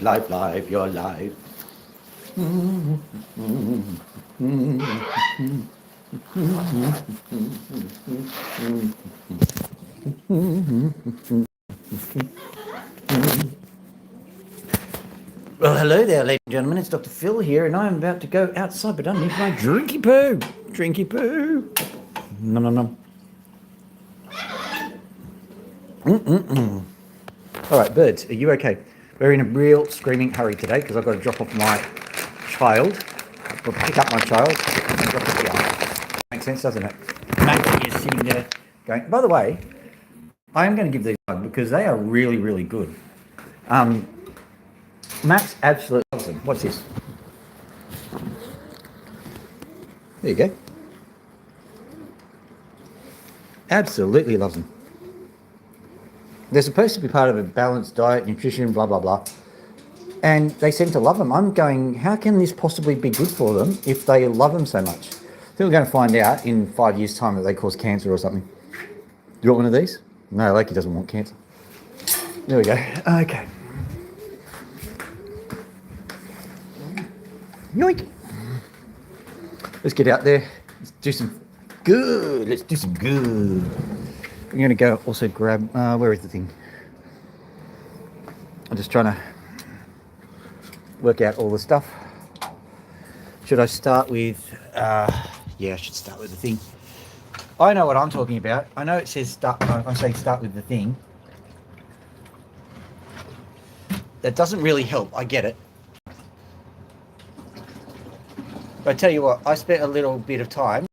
Life, your life. Well, hello there, ladies and gentlemen. It's Dr. Phil here, and I'm about to go outside, but I need my drinky poo. Drinky poo. Nom nom nom. All right, birds, are you okay? We're in a real screaming hurry today because I've got to drop off my child, or pick up my child, and drop it down. Makes sense, doesn't it? Matt is sitting there going, by the way, I am going to give these one because they are really, really good. Max absolutely loves them. What's this? There you go. Absolutely loves them. They're supposed to be part of a balanced diet, nutrition, blah, blah, blah. And they seem to love them. I'm going, how can this possibly be good for them if they love them so much? I think we're going to find out in 5 years' time that they cause cancer or something. Do you want one of these? No, Lakey doesn't want cancer. There we go. Okay. Yoink. Let's get out there. Let's do some good. Let's do some good. I'm going to go also grab, where is the thing? I'm just trying to work out all the stuff. Should I start with, yeah, I should start with the thing. I know what I'm talking about. I know it says start, I'm saying start with the thing. That doesn't really help, I get it. But I tell you what, I spent a little bit of time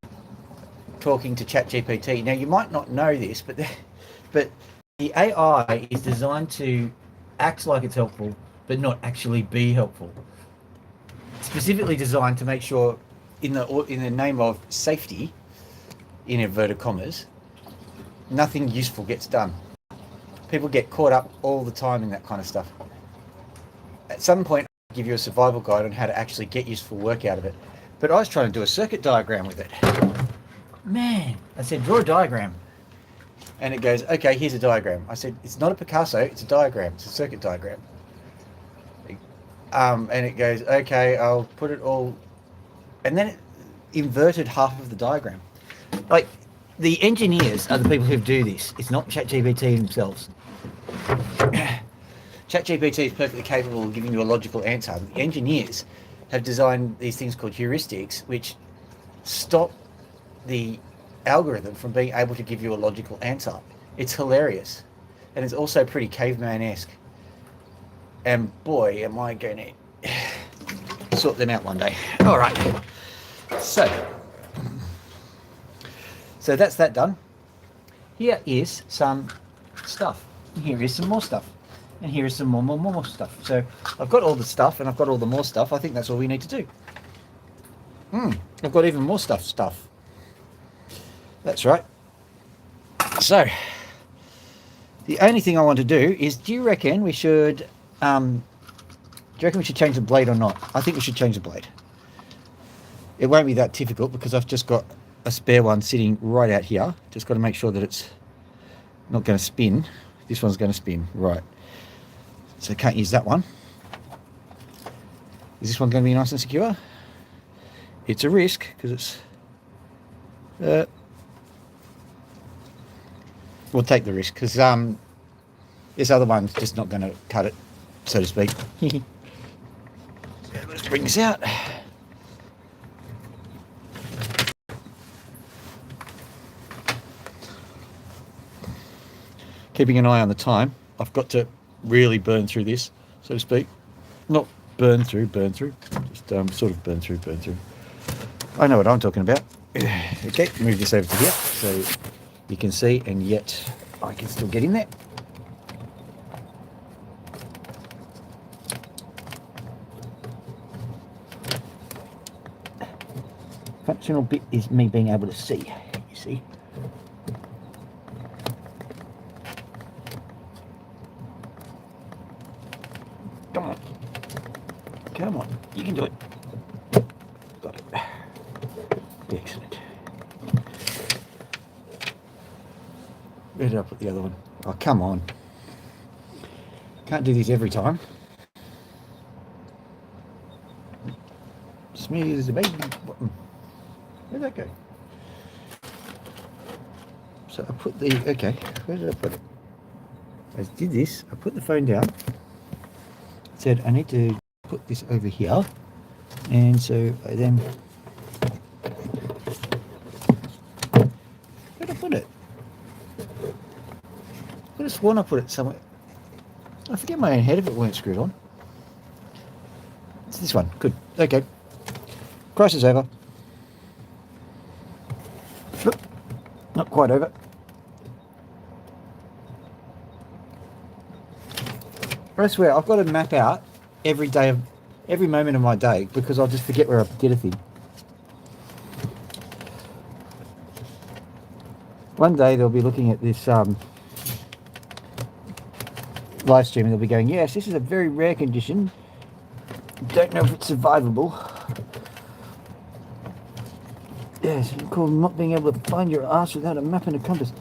talking to ChatGPT. Now, you might not know this, but the AI is designed to act like it's helpful, but not actually be helpful. Specifically designed to make sure, in the name of safety, in inverted commas, nothing useful gets done. People get caught up all the time in that kind of stuff. At some point, I'll give you a survival guide on how to actually get useful work out of it. But I was trying to do a circuit diagram with it. Man, I said, draw a diagram. And it goes, okay, here's a diagram. I said, it's not a Picasso, it's a diagram. It's a circuit diagram. And it goes, okay, I'll put it all... And then it inverted half of the diagram. Like, the engineers are the people who do this. It's not ChatGPT themselves. ChatGPT is perfectly capable of giving you a logical answer. The engineers have designed these things called heuristics, which stop the algorithm from being able to give you a logical answer. It's hilarious. And it's also pretty caveman-esque. And boy, am I going to sort them out one day. All right. So that's that done. Here is some stuff. Here is some more stuff. And here is some more stuff. So I've got all the stuff and I've got all the more stuff. I think that's all we need to do. I've got even more stuff. That's right. So the only thing I want to do is, do you reckon we should, change the blade or not? I think we should change the blade. It won't be that difficult because I've just got a spare one sitting right out here. Just got to make sure that it's not going to spin. This one's going to spin, right. So can't use that one. Is this one going to be nice and secure? It's a risk because it's... we'll take the risk because this other one's just not going to cut it, so to speak. So let's bring this out. Keeping an eye on the time. I've got to really burn through this, so to speak. Not burn through. Just sort of burn through. I know what I'm talking about. Okay, move this over to here so you can see, and yet I can still get in there. Functional bit is me being able to see, you see. Come on, you can do it. Got it. Excellent. Where did I put the other one? Oh, come on. Can't do this every time. Smooth as a baby. Where'd that go? So I put the, okay, where did I put it? I did this, I put the phone down, said I need to put this over here, and so I then, where'd I put it? I could have sworn I put it somewhere. I forget my own head if it weren't screwed on. It's this one, good, okay. Crisis over. Not quite over. I swear, I've got to map out every day of every moment of my day because I'll just forget where I did a thing. One day they'll be looking at this live stream and they'll be going, yes, this is a very rare condition. Don't know if it's survivable. Yes, it's called not being able to find your ass without a map and a compass.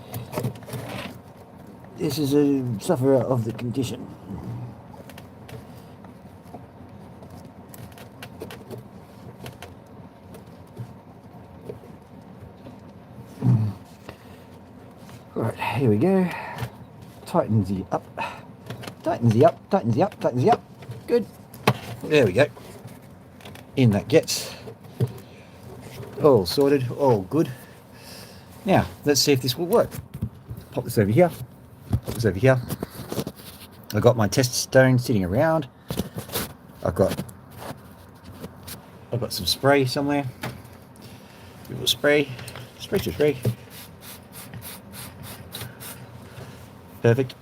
This is a sufferer of the condition. Right, here we go. Tightens you up. Tightens you up, tightens you up, tightens you up. Good. There we go. In that gets. All sorted, all good. Now, let's see if this will work. Pop this over here. Pop this over here. I've got my test stone sitting around. I've got some spray somewhere. A little spray. Spray to spray. Perfect.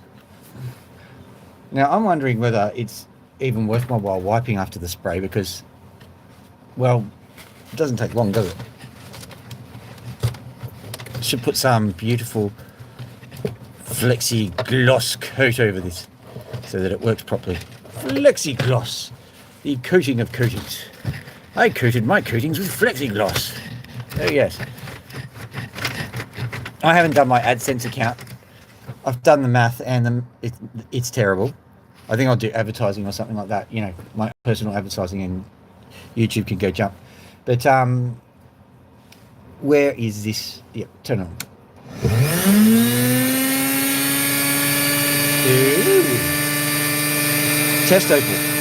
Now I'm wondering whether it's even worth my while wiping after the spray because, well, it doesn't take long, does it? Should put some beautiful flexi gloss coat over this so that it works properly. Flexi gloss, the coating of coatings. I coated my coatings with flexi gloss. Oh yes. I haven't done my AdSense account. I've done the math and it's terrible. I think I'll do advertising or something like that. You know, my personal advertising, and YouTube can go jump. But where is this? Yep, turn it on. Ooh. Test Opal.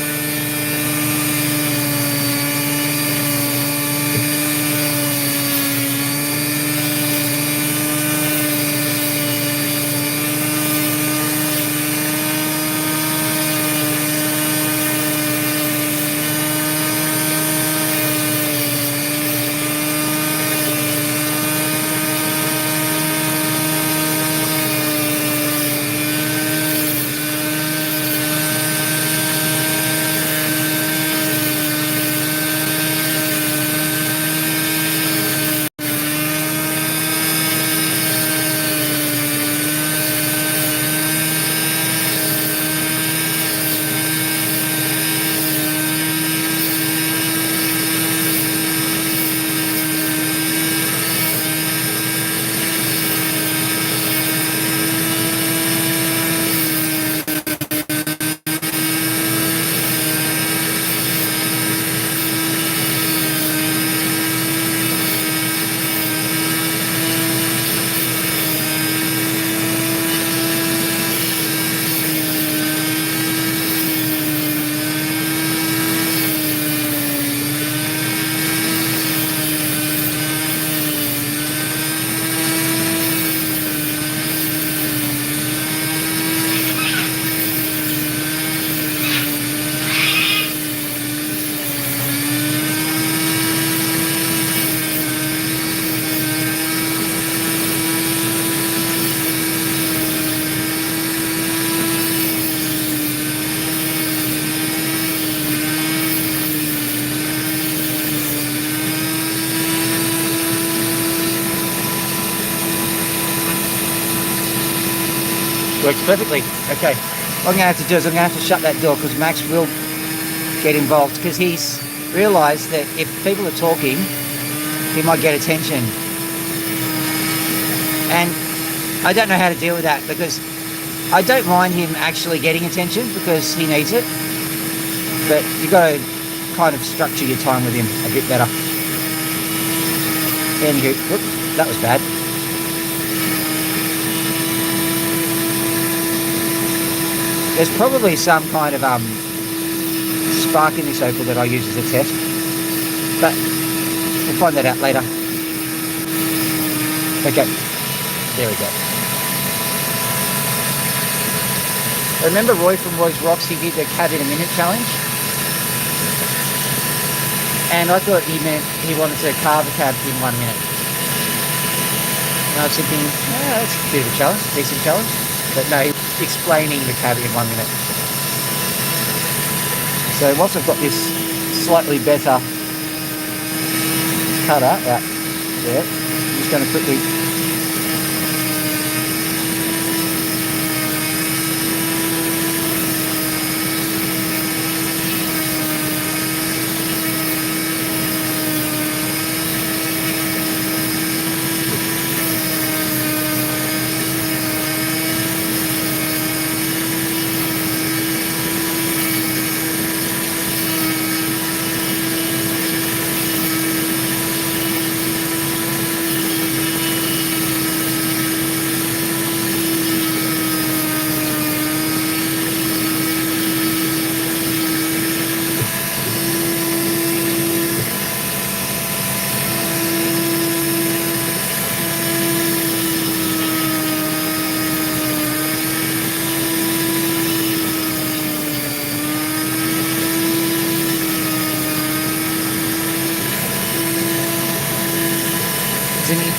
Works perfectly. Okay. What I'm going to have to do is I'm going to have to shut that door because Max will get involved because he's realised that if people are talking, he might get attention. And I don't know how to deal with that because I don't mind him actually getting attention because he needs it. But you've got to kind of structure your time with him a bit better. Anywho, whoop, that was bad. There's probably some kind of spark in this Opal that I use as a test, but we'll find that out later. Okay, there we go. Remember Roy from Roy's Rocks? He did the cab in a minute challenge, and I thought he meant he wanted to carve a cab in 1 minute. And I was thinking, yeah, that's a bit of a challenge, decent challenge. But no, he was explaining the cab in 1 minute. So once I've got this slightly better cutter out there, I'm just going to quickly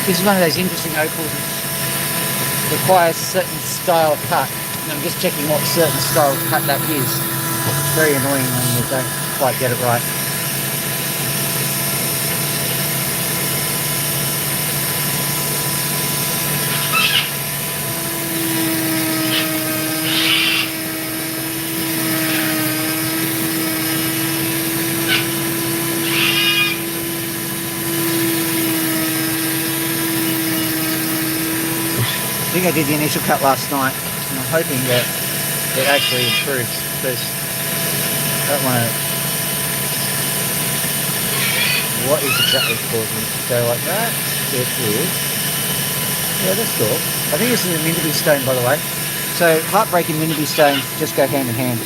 this is one of those interesting Opals that requires a certain style of cut, and I'm just checking what certain style of cut that is. It's very annoying when you don't quite get it right. I think I did the initial cut last night, and I'm hoping that it actually improves, because I don't want to... What is exactly causing it to go like that? It is... Yeah, that's cool. I think this is a Minderby stone, by the way. So Heartbreak and Minderby stone just go hand in hand.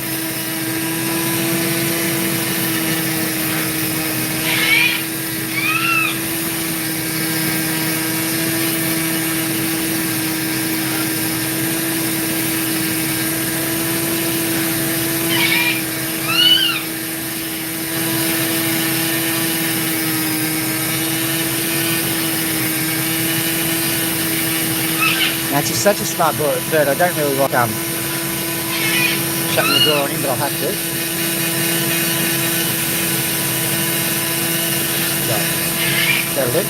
Now, she's such a smart bird, I don't really like shutting the door on him, but I'll have to. So, that'll do.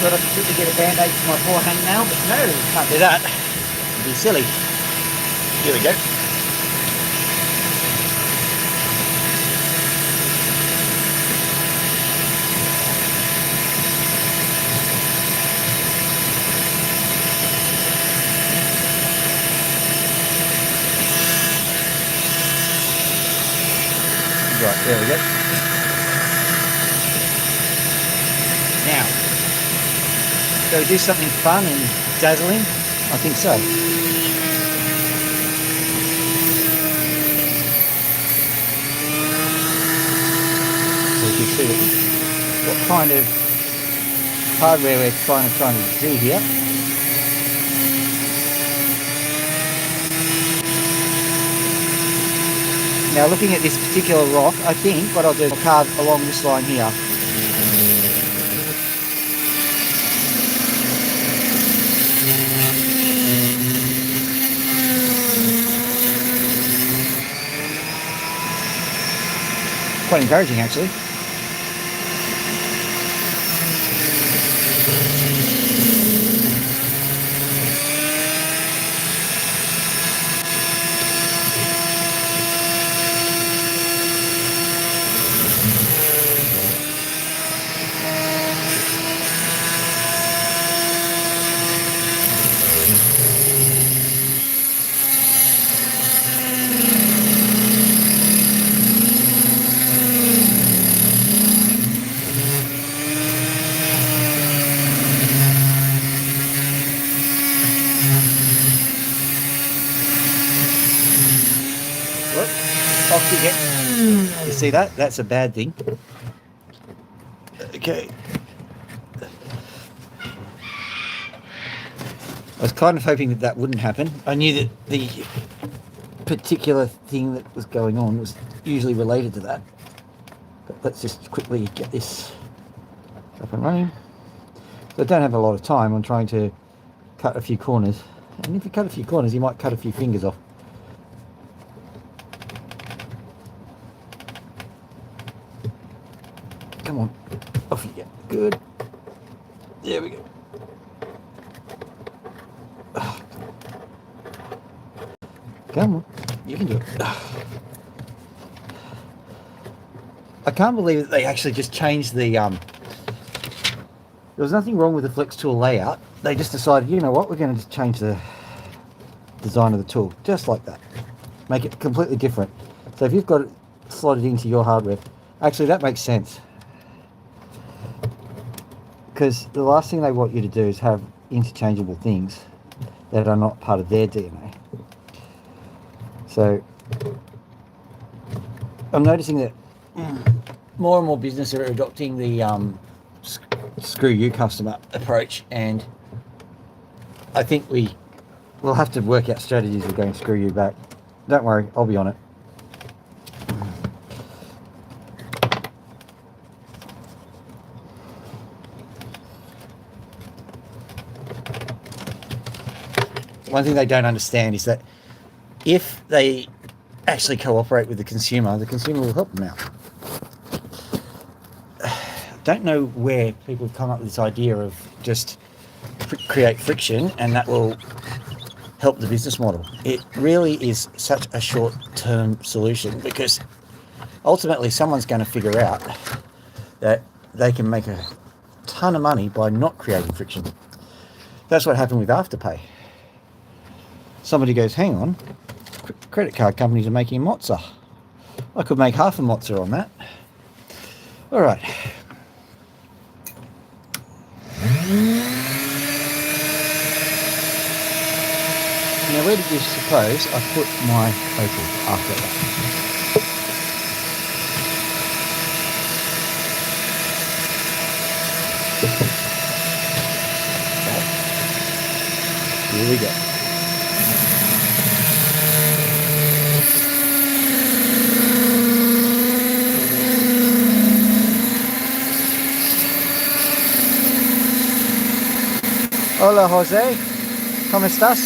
Thought I could quickly get a band-aid to my poor hangnail, but no, can't do that. It'd be silly. Here we go. Right, there we go. Now, shall we do something fun and dazzling? I think so. So you can see what kind of hardware we're trying to do here. Now looking at this particular rock, I think what I'll do is I'll carve along this line here. Quite encouraging actually. Off you get. You see that? That's a bad thing. Okay. I was kind of hoping that that wouldn't happen. I knew that the particular thing that was going on was usually related to that. But let's just quickly get this up and running. So I don't have a lot of time. I'm trying to cut a few corners. And if you cut a few corners, you might cut a few fingers off. Come on, off you get. Good. There we go. Come on, you can do it. I can't believe that they actually just changed the. There was nothing wrong with the flex tool layout. They just decided, you know what, we're going to just change the design of the tool, just like that. Make it completely different. So if you've got it slotted into your hardware, actually that makes sense. Because the last thing they want you to do is have interchangeable things that are not part of their DNA. So I'm noticing that more and more businesses are adopting the screw you customer approach, and I think we'll have to work out strategies of going screw you back. Don't worry, I'll be on it. One thing they don't understand is that if they actually cooperate with the consumer will help them out. Don't know where people come up with this idea of just create friction and that will help the business model. It really is such a short-term solution, because ultimately someone's going to figure out that they can make a ton of money by not creating friction. That's what happened with Afterpay. Somebody goes, hang on, credit card companies are making mozza. I could make half a mozza on that. All right. Now, where did you suppose I put my Opal after that? Okay. Here we go. Hola José, ¿cómo estás?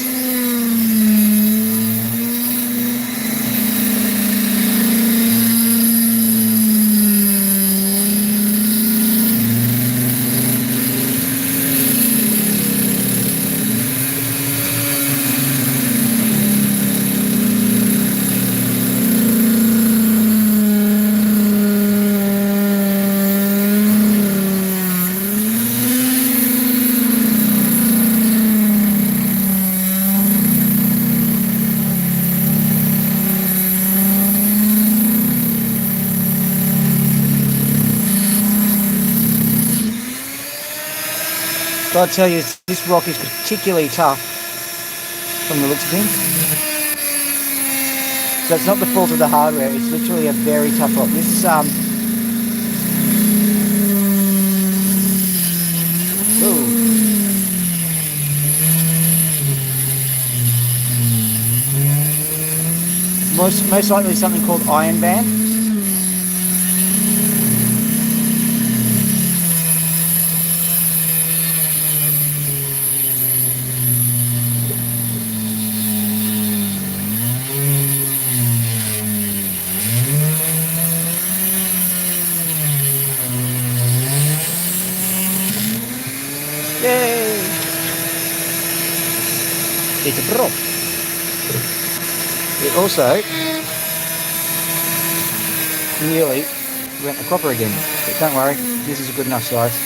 So I'll tell you, this rock is particularly tough from the looks of things. So it's not the fault of the hardware, it's literally a very tough rock. This is most likely something called iron band. Yay! It's a prop. It also nearly went the copper again, but don't worry, this is a good enough size.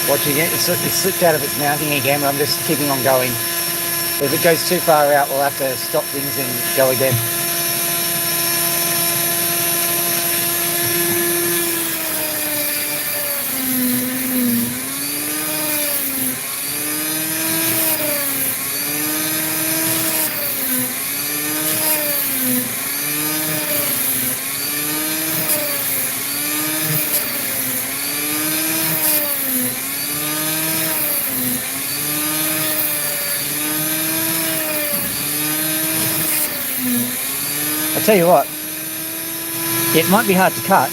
Watching it, it's slipped out of its mounting again, but I'm just keeping on going. If it goes too far out, we'll have to stop things and go again. I tell you what, it might be hard to cut.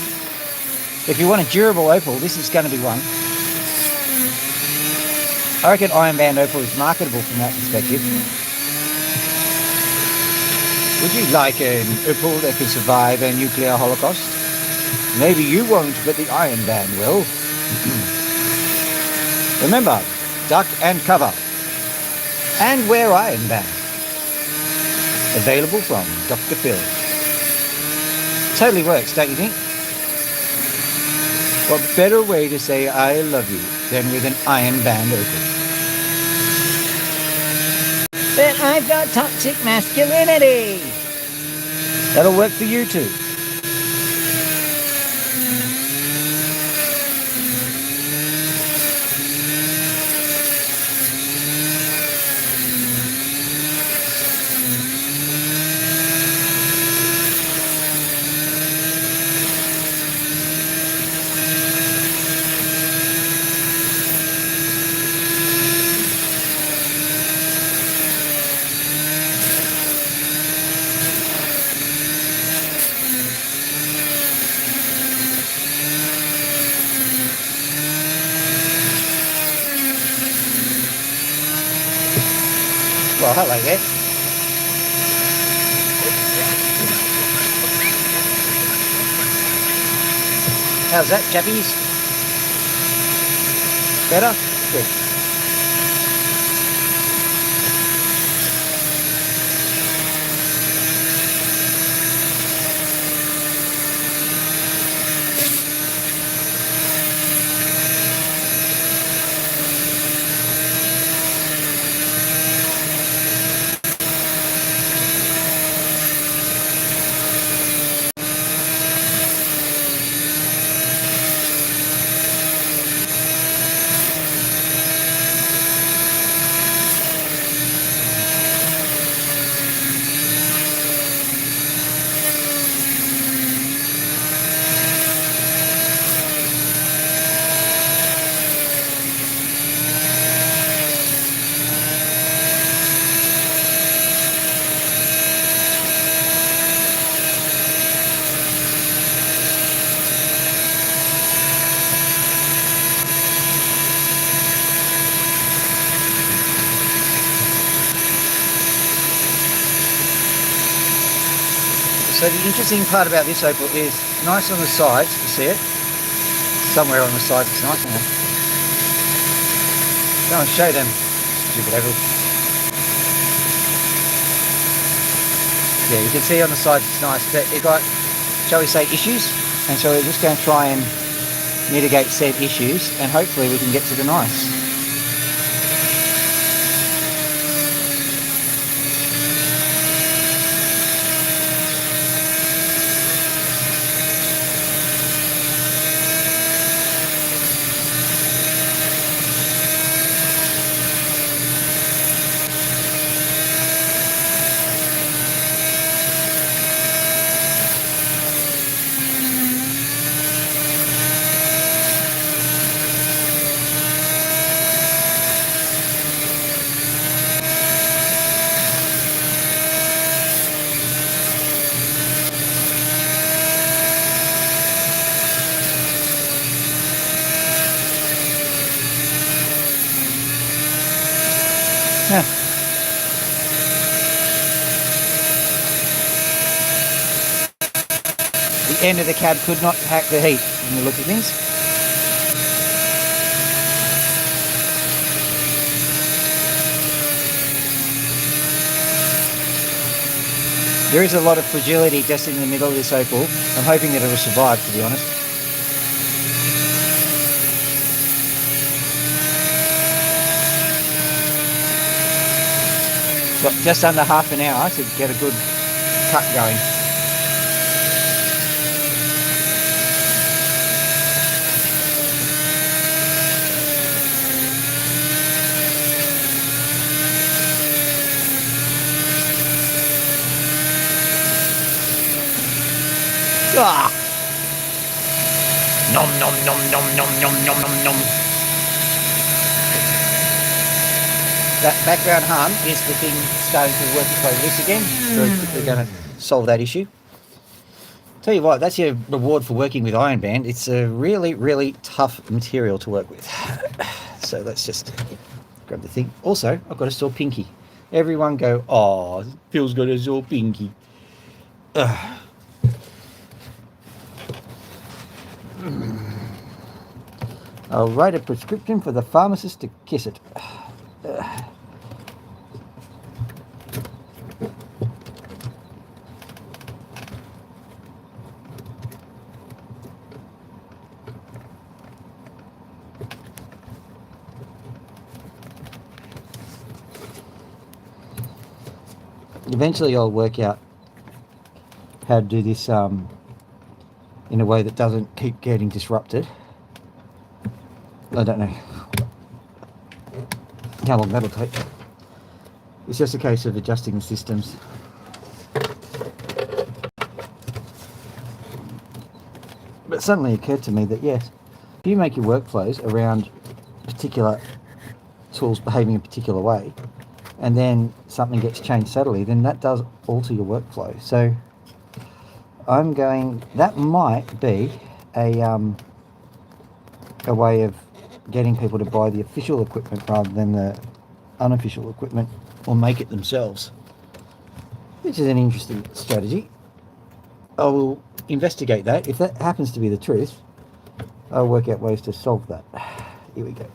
If you want a durable opal, this is going to be one. I reckon iron band opal is marketable from that perspective. Would you like an opal that can survive a nuclear holocaust? Maybe you won't, but the iron band will. Remember, duck and cover. And wear iron band. Available from Dr. Phil. Totally works, don't you think? What better way to say I love you than with an iron band opal? But I've got toxic masculinity. That'll work for you too. Well, hello there. How's that, chappies? Better? Good. So the interesting part about this opal is nice on the sides, you see it? Somewhere on the sides it's nice. Go and show them. Stupid Opal. Yeah, you can see on the sides it's nice, but it got, shall we say, issues. And so we're just going to try and mitigate said issues, and hopefully we can get to the nice. Yeah. The end of the cab could not hack the heat when you look at things. There is a lot of fragility just in the middle of this Opal. I'm hoping that it'll survive, to be honest. Got just under half an hour to get a good cut going. Ah! Nom nom nom nom nom nom nom nom nom. That background hum is the thing starting to work its way loose again. So we're going to solve that issue. Tell you what, that's your reward for working with Iron Band. It's a really, really tough material to work with. So let's just grab the thing. Also, I've got a sore pinky. Everyone go, oh, Phil's got a sore pinky. Ugh. I'll write a prescription for the pharmacist to kiss it. Eventually I'll work out how to do this in a way that doesn't keep getting disrupted. I don't know how long that'll take. It's just a case of adjusting the systems. But it suddenly occurred to me that yes, if you make your workflows around particular tools behaving a particular way, and then something gets changed subtly, then that does alter your workflow. So that might be a way of getting people to buy the official equipment rather than the unofficial equipment, or make it themselves, which is an interesting strategy. I will investigate that. If that happens to be the truth, I'll work out ways to solve that. Here we go.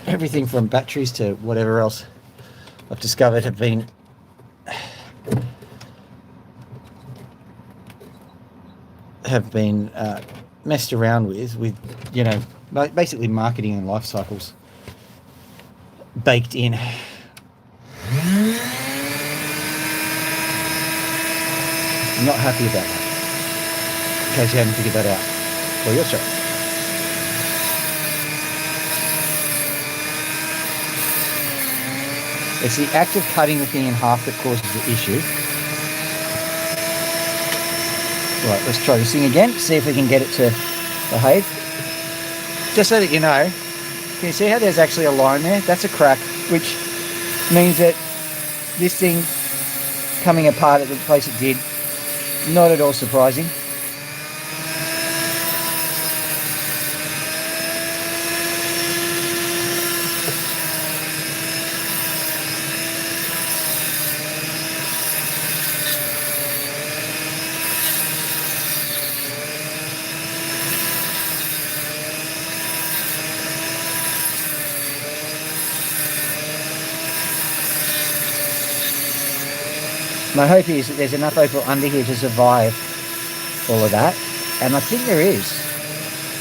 Everything from batteries to whatever else I've discovered have been messed around with, you know, basically marketing and life cycles baked in. I'm not happy about that, in case you haven't figured that out for yourself. It's the act of cutting the thing in half that causes the issue. Right, let's try this thing again, see if we can get it to behave. Just so that you know, can you see how there's actually a line there? That's a crack, which means that this thing coming apart at the place it did, not at all surprising. My hope is that there's enough opal under here to survive all of that, and I think there is.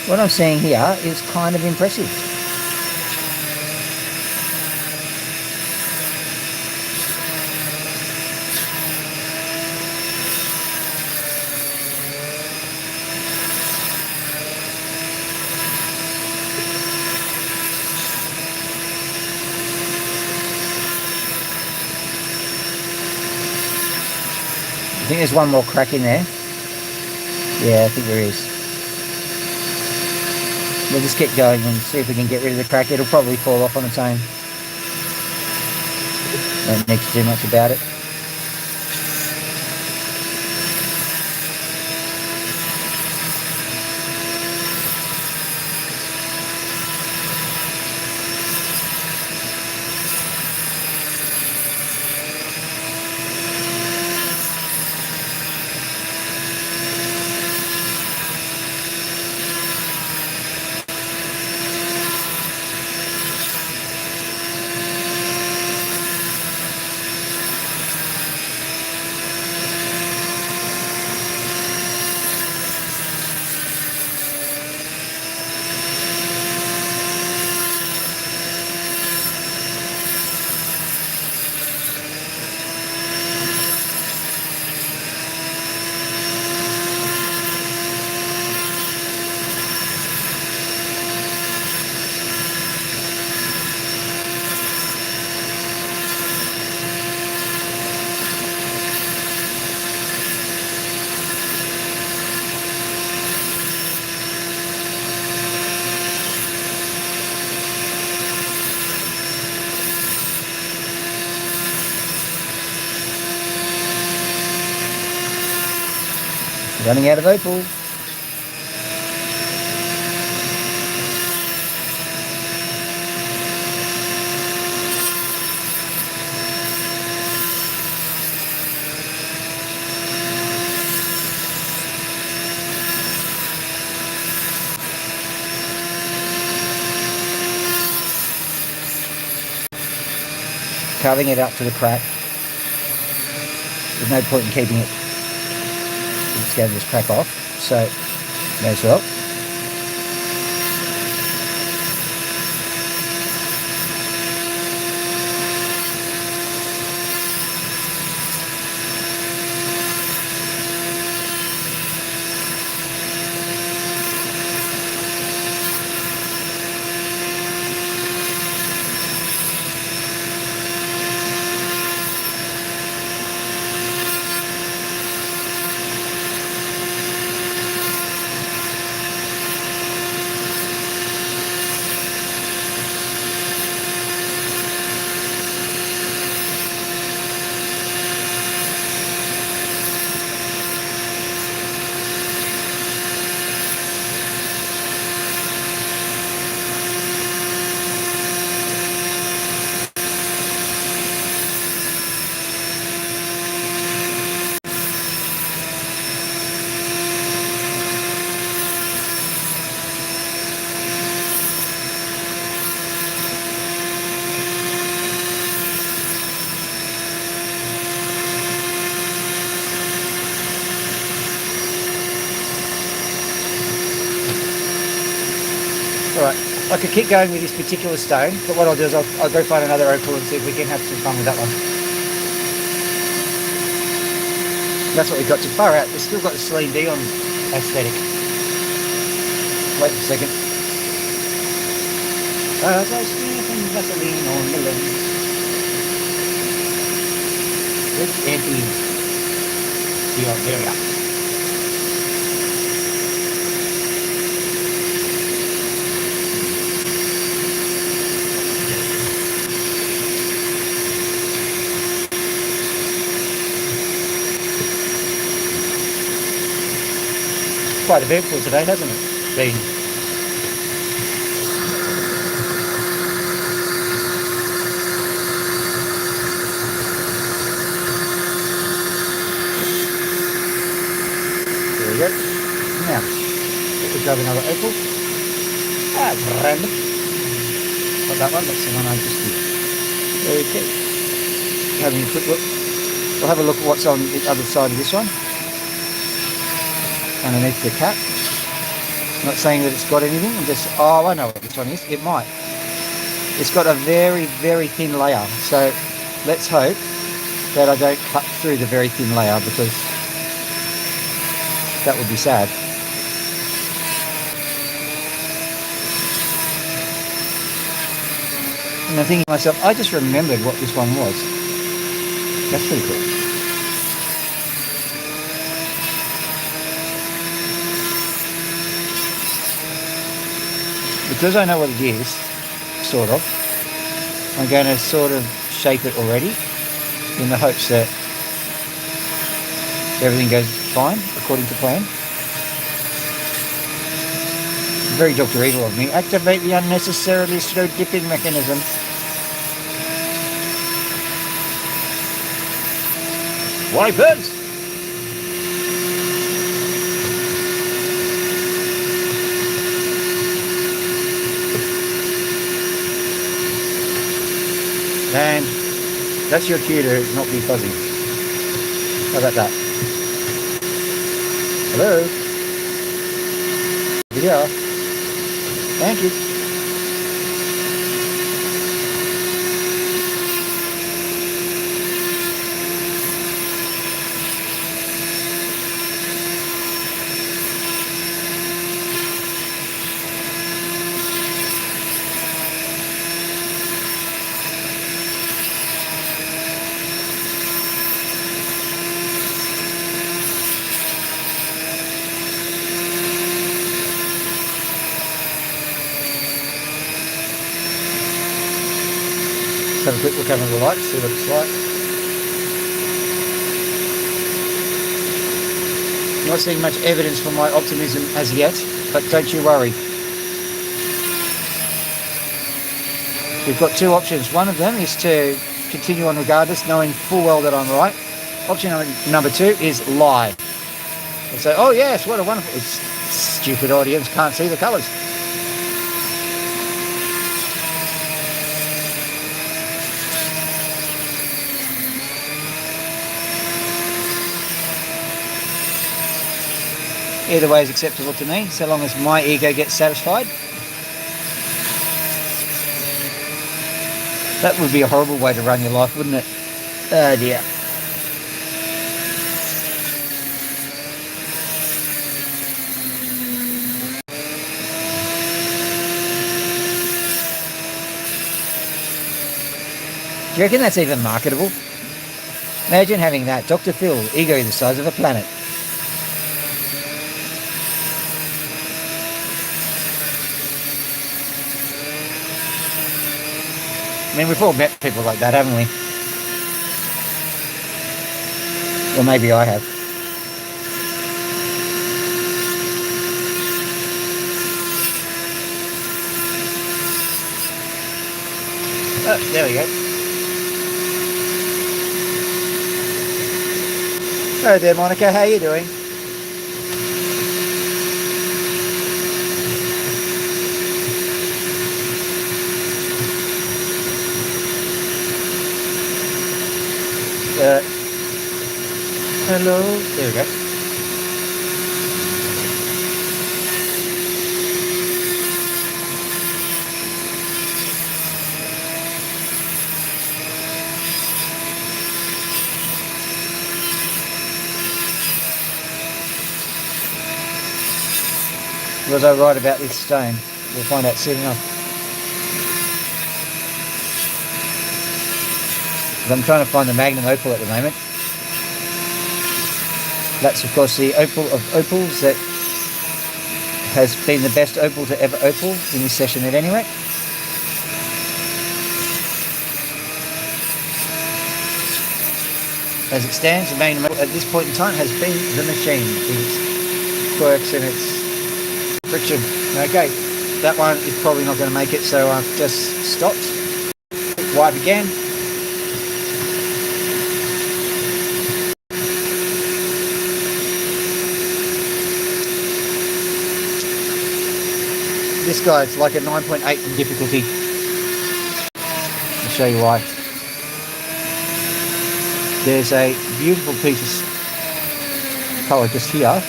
What I'm seeing here is kind of impressive. I think there's one more crack in there. Yeah, I think there is. We'll just keep going and see if we can get rid of the crack. It'll probably fall off on its own. Don't need to do much about it. Running out of opal. Carving it up to the crack. There's no point in keeping it. It's going to just crack off, so may as well. Alright, I could keep going with this particular stone, but what I'll do is I'll go find another opal and see if we can have some fun with that one. That's what we've got to far out. We've still got the Celine Dion aesthetic. Wait a second. As I sniff Vaseline on the lens. With There we are. Quite eventful today, hasn't it? Been. There we go. Now, let's grab another opal. That's random. Not that one, that's the one I just did. Okay. Having a quick look. We'll have a look at what's on the other side of this one, underneath the cap. I'm not saying that it's got anything, I'm just, oh, I know what this one is. It might. It's got a very, very thin layer, so let's hope that I don't cut through the very thin layer, because that would be sad. And I'm thinking to myself, I just remembered what this one was. That's pretty cool. Because I know what it is, sort of, I'm going to sort of shape it already in the hopes that everything goes fine according to plan. Very Dr. Evil of me. Activate the unnecessarily slow dipping mechanism. Wipers! And that's your cue to not be fuzzy. How about that? Hello? Yeah. Thank you. Have a quick look under the lights, see what it's like. Not seeing much evidence for my optimism as yet, but don't you worry. We've got two options. One of them is to continue on regardless, knowing full well that I'm right. Option number two is lie. And say, oh yes, what a wonderful... It's stupid audience can't see the colours. Either way is acceptable to me, so long as my ego gets satisfied. That would be a horrible way to run your life, wouldn't it? Oh dear. Do you reckon that's even marketable? Imagine having that. Dr. Phil, ego the size of a planet. I mean, we've all met people like that, haven't we? Or maybe I have. Oh, there we go. Hello there, Monica. How are you doing? Hello. There we go. Was I right about this stone? We'll find out soon enough. I'm trying to find the Magnum Opal at the moment. That's of course the opal of opals that has been the best opal to ever opal in this session at any rate. As it stands, the Magnum Opal at this point in time has been the machine. Its quirks and its friction. Okay, that one is probably not going to make it, so I've just stopped. Wipe again. This guy's like a 9.8 in difficulty. I'll show you why. There's a beautiful piece of colour just here,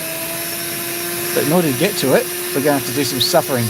but in order to get to it, we're going to have to do some suffering.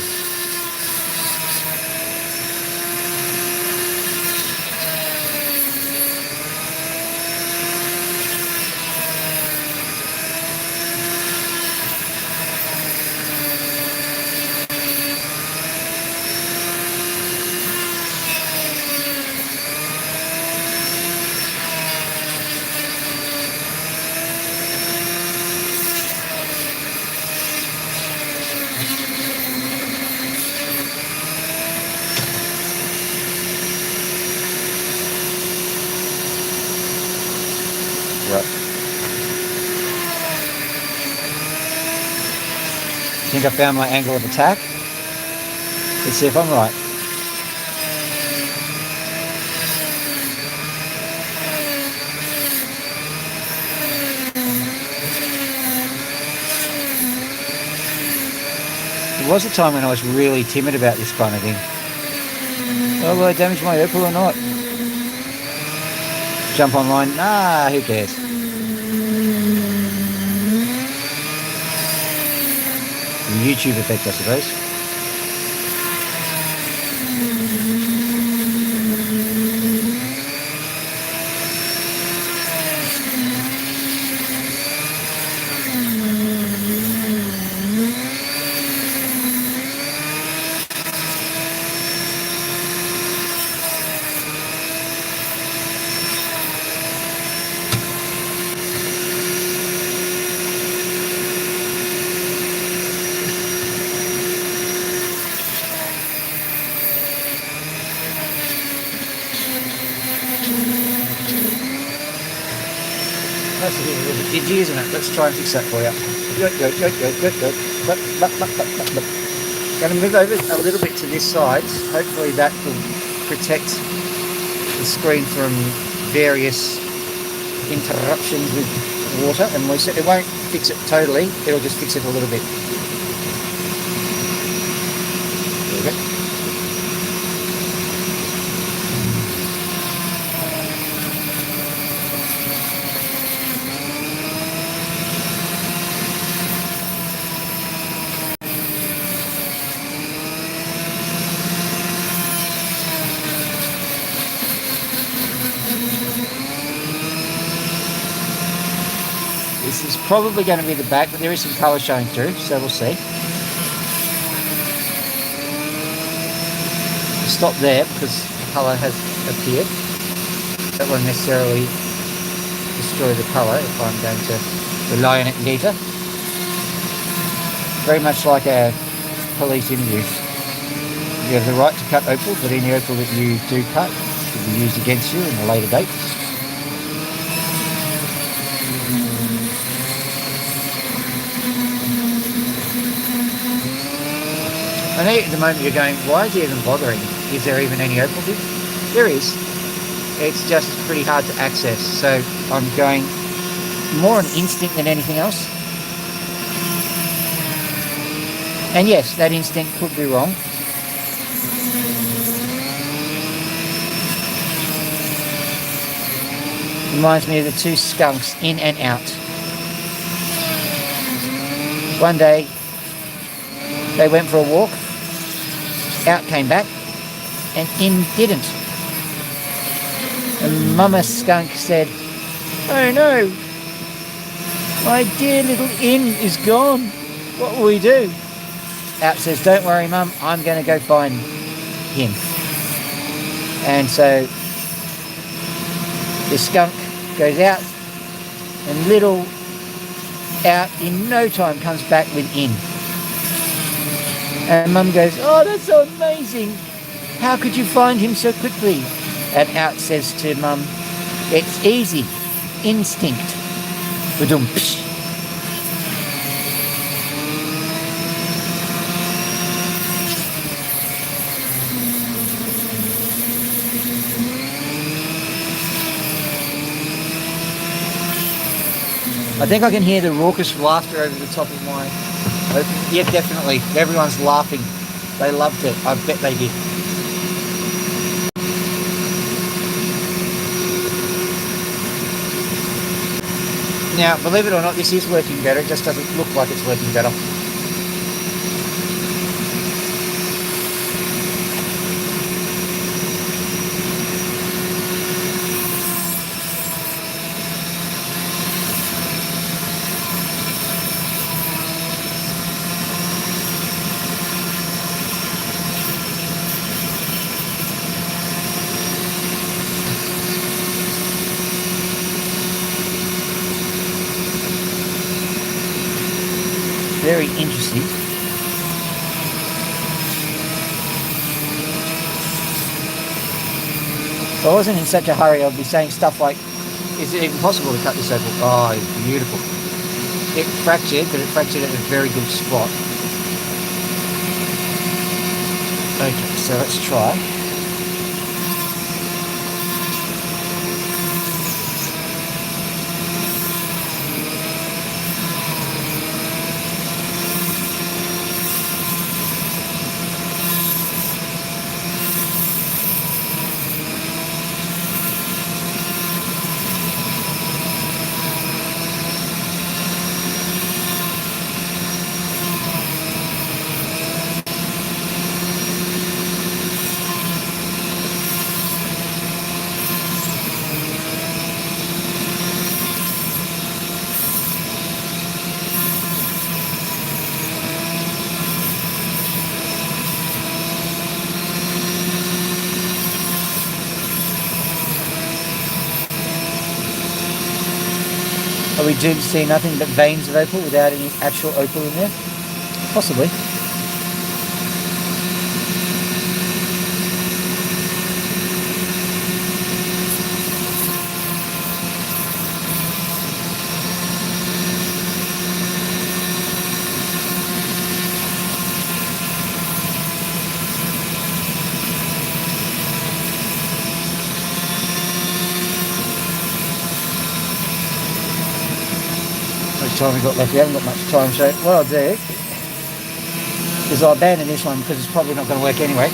Right. I think I found my angle of attack. Let's see if I'm right. There was a time when I was really timid about this kind of thing. Oh, will I damage my opal or not? Jump online? Nah, who cares? The YouTube effect, I suppose. That's a little bit digi, isn't it? Let's try and fix that for you. Good. Going to move over a little bit to this side. Hopefully that will protect the screen from various interruptions with water and moisture. It won't fix it totally, it'll just fix it a little bit. There we go. This is probably going to be the back, but there is some colour showing through, so we'll see. Stop there because colour has appeared. That won't necessarily destroy the colour if I'm going to rely on it later. Very much like a police interview. You have the right to cut opal, but any opal that you do cut will be used against you in a later date. I know at the moment you're going, why is he even bothering? Is there even any opal here? There is. It's just pretty hard to access. So I'm going more on instinct than anything else. And yes, that instinct could be wrong. Reminds me of the two skunks in and out. One day they went for a walk. Out came back, and in didn't. And Mama Skunk said, "Oh no, my dear little in is gone. What will we do?" Out says, "Don't worry, Mum, I'm going to go find him." And so the skunk goes out, and little Out in no time comes back with in. And Mum goes, "Oh, that's so amazing. How could you find him so quickly?" And Out says to Mum, "It's easy. Instinct." Ba-dum-psh. I think I can hear the raucous laughter over the top of my... Yeah, definitely. Everyone's laughing. They loved it. I bet they did. Now, believe it or not, this is working better. It just doesn't look like it's working better. Very interesting. If I wasn't in such a hurry, I'd be saying stuff like, is it even possible to cut this opal? Oh, it's beautiful. It fractured, but it fractured at a very good spot. Okay, so let's try. Are we doomed to see nothing but veins of opal without any actual opal in there? Possibly. Time we've got left. We haven't got much time, so what I'll do is I'll abandon this one because it's probably not going to work anyway.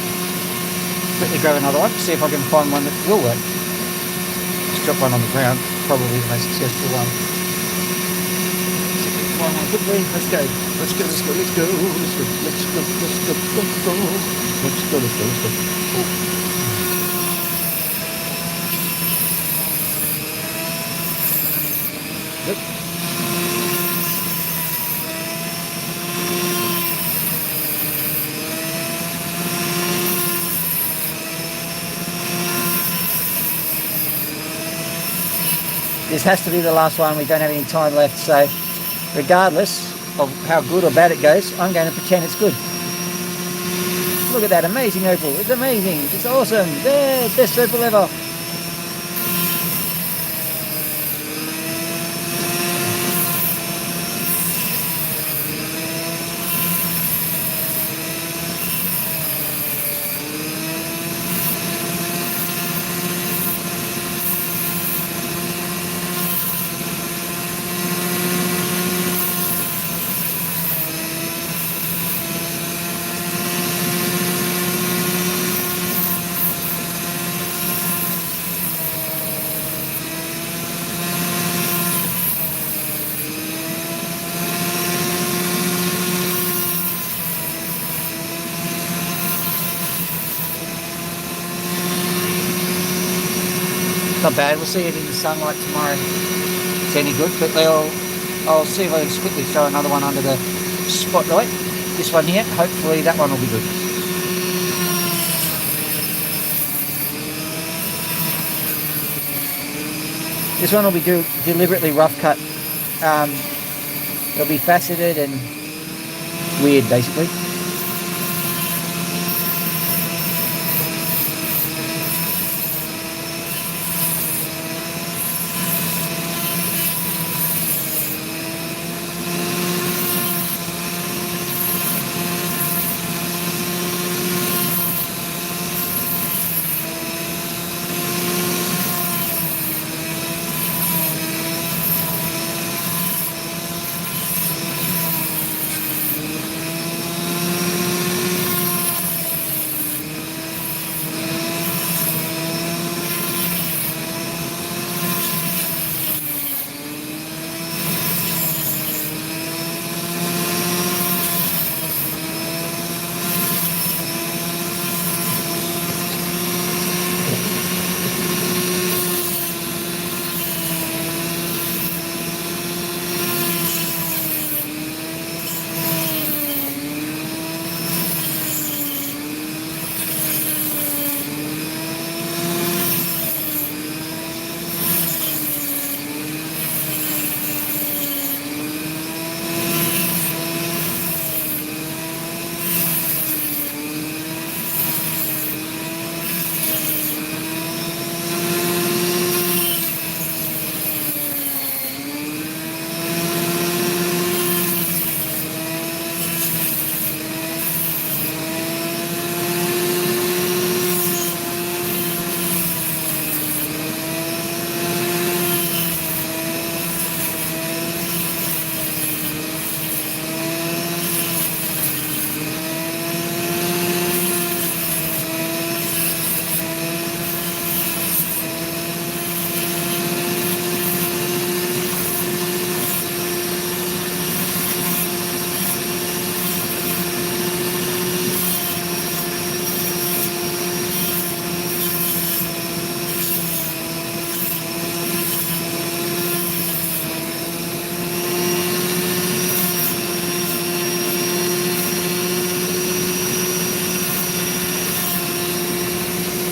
Quickly grab another one, see if I can find one that will work. Just drop one on the ground, probably the most successful one. Find one quickly. Let's go. Let's go. Let's go. Let's go. Let's go. Let's go. Let's go. Let's go. Let's go. Let's go. Let's go. This has to be the last one. We don't have any time left, so regardless of how good or bad it goes, I'm going to pretend it's good. Look at that amazing opal. It's amazing. It's awesome. There, best opal ever. Not bad. We'll see it in the sunlight tomorrow. It's any good. Quickly, I'll see if I can just quickly throw another one under the spotlight. This one here. Hopefully that one will be good. This one will be deliberately rough cut. It'll be faceted and weird, basically.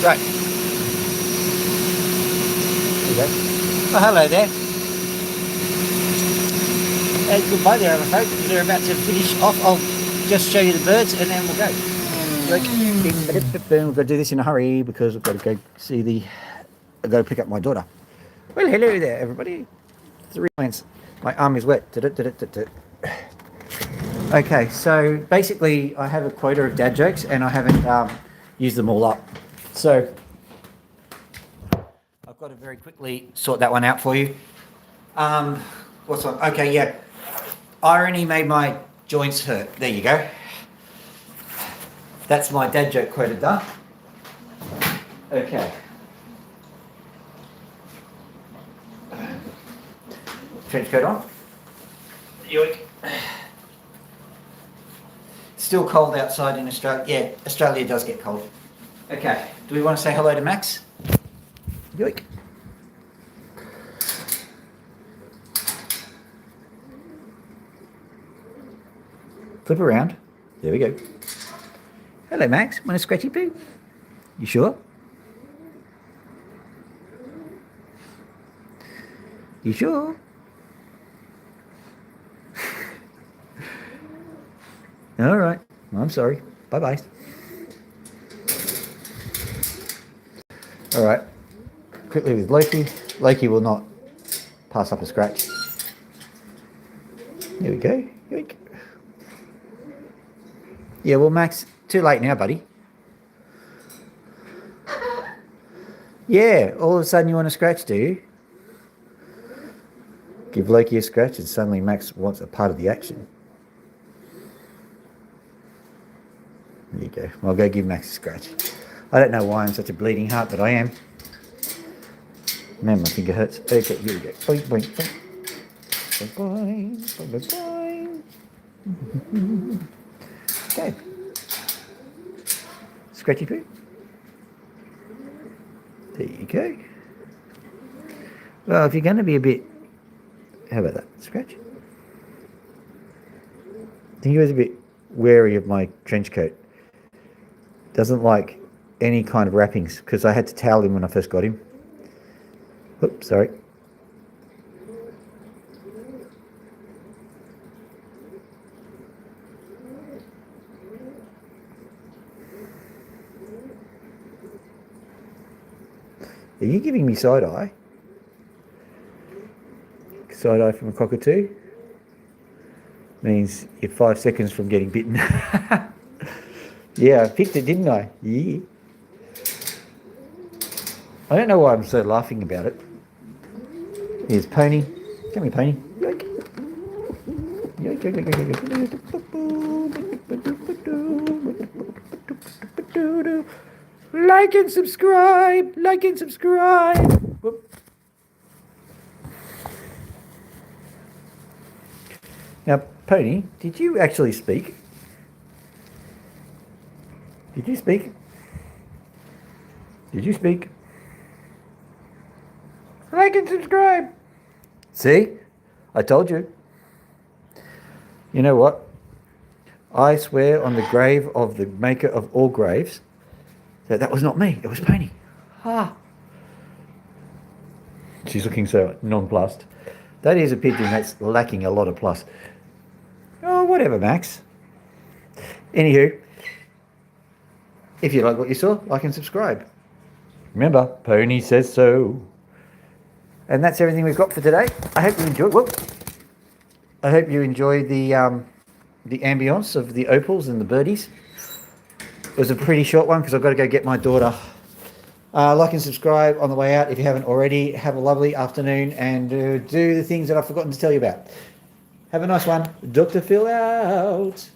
Right. There you go. Oh, hello there. Goodbye there, I'm afraid. They're about to finish off. I'll just show you the birds and then we'll go. We've got to do this in a hurry because we've got to go see I've got to pick up my daughter. Well, hello there, everybody. 3 points. My arm is wet. Okay, so basically I have a quota of dad jokes and I haven't used them all up. So I've got to very quickly sort that one out for you. What's on? Okay, yeah. Irony made my joints hurt. There you go. That's my dad joke quota done. Okay. Trench coat on. Yoink. Still cold outside in Australia. Yeah, Australia does get cold. Okay. Do we want to say hello to Max? Yoink. Flip around. There we go. Hello, Max. Want a scratchy poo? You sure? You sure? All right. Well, I'm sorry. Bye-bye. All right. Quickly with Loki. Loki will not pass up a scratch. There we go. Yoink. Yeah, well, Max, too late now, buddy. Yeah, all of a sudden you want a scratch, do you? Give Loki a scratch and suddenly Max wants a part of the action. There you go. I'll go give Max a scratch. I don't know why I'm such a bleeding heart, but I am. Man, my finger hurts. Okay, here we go. Boing, boing, boing. Boing, boing, boing, boing. Okay. Scratchy poo. There you go. Well, if you're going to be a bit... How about that? Scratch. I think he was a bit wary of my trench coat. Doesn't like any kind of wrappings because I had to towel him when I first got him. Oops, sorry. Are you giving me side eye? Side eye from a cockatoo means you're 5 seconds from getting bitten. Yeah, I picked it, didn't I? Yeah. I don't know why I'm so laughing about it. Here's Pony. Come here, Pony. Yoink. Yoink, yoink, yoink, yoink. Like and subscribe. Like and subscribe. Whoop. Now, Pony, did you actually speak? Did you speak? Did you speak? Like and subscribe. See? I told you. You know what? I swear on the grave of the maker of all graves that that was not me. It was Pony. Ah. She's looking so nonplussed. That is a pigeon that's lacking a lot of plus. Oh, whatever, Max. Anywho, if you like what you saw, like and subscribe. Remember, Pony says so. And that's everything we've got for today. I hope you enjoyed. Whoop. I hope you enjoyed the ambience of the opals and the birdies. It was a pretty short one because I've got to go get my daughter. Like and subscribe on the way out if you haven't already. Have a lovely afternoon and do the things that I've forgotten to tell you about. Have a nice one. Dr. Phil out.